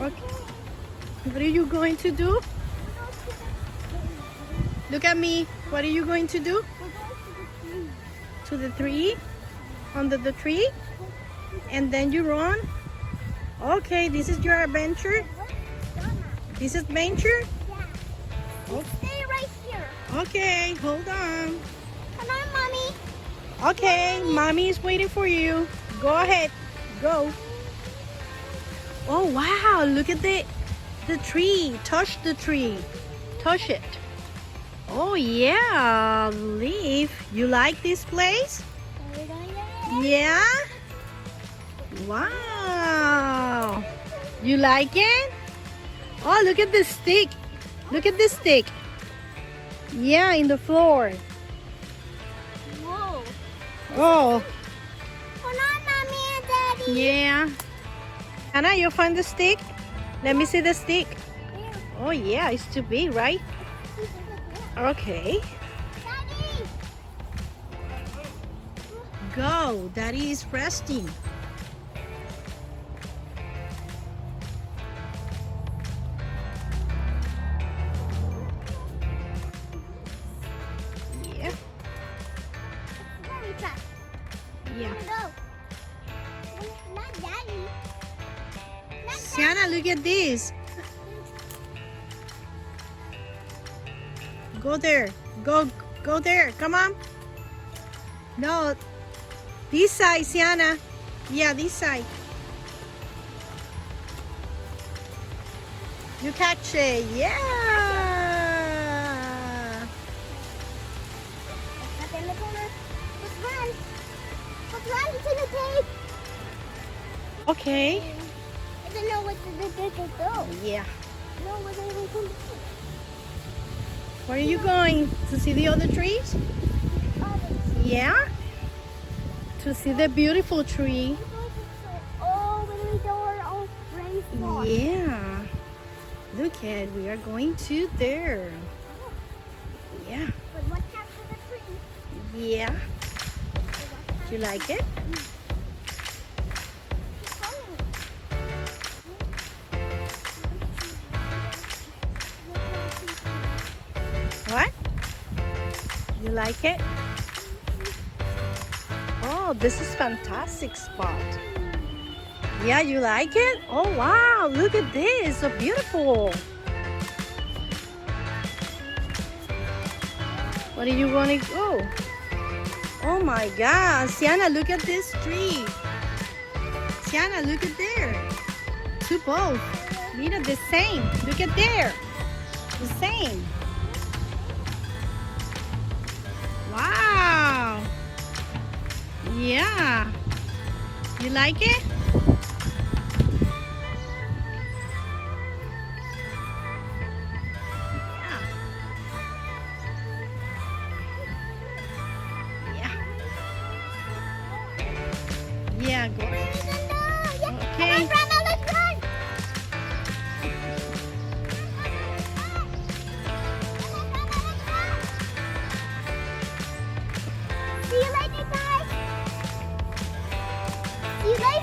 Okay. What are you going to do? Look at me. What are you going to do? To the tree? Under the tree? And then you run? Okay, this is your adventure? This is adventure? Yeah. Stay right here. Okay, hold on. Come on, Mommy. Okay, Mommy is waiting for you. Go ahead. Go. Oh, wow. Look at the tree. Touch the tree. Touch it. Oh, yeah. Leaf. You like this place? Yeah? Wow. You like it? Oh, look at this stick. Look at this stick. Yeah, in the floor. Whoa. Oh. Hold on, Mommy and Daddy. Yeah. Anna, you find the stick? Let me see the stick. Here. Oh, yeah, it's too big, right? Okay. Daddy. Go. Daddy is resting. Yeah. Very fast. Yeah. Go. Not Daddy. Not Sienna, look at this. Go there. Go there. Come on. No. This side, Sienna. Yeah, this side. You catch it. Yeah. Let's run. Let's run to the cave. Okay. I don't know what to do. Yeah. No, what are we going to do? Where are you going? To see the other trees? Yeah? To see the beautiful tree. Oh, when we go our own rainforest. Yeah. Look at, we are going to there. Yeah. But what happened to the tree? Yeah. Do you like it? What? You like it? Oh, this is fantastic spot. Yeah, you like it? Oh, wow. Look at this. So beautiful. What are you going to go? Oh, my God. Sienna, look at this tree. Sienna, look at there. Two both. Mira, the same. Look at there. The same. Wow. Yeah. You like it? Yeah. Yeah, go. Okay. Let's run. See you later, guys. See you later.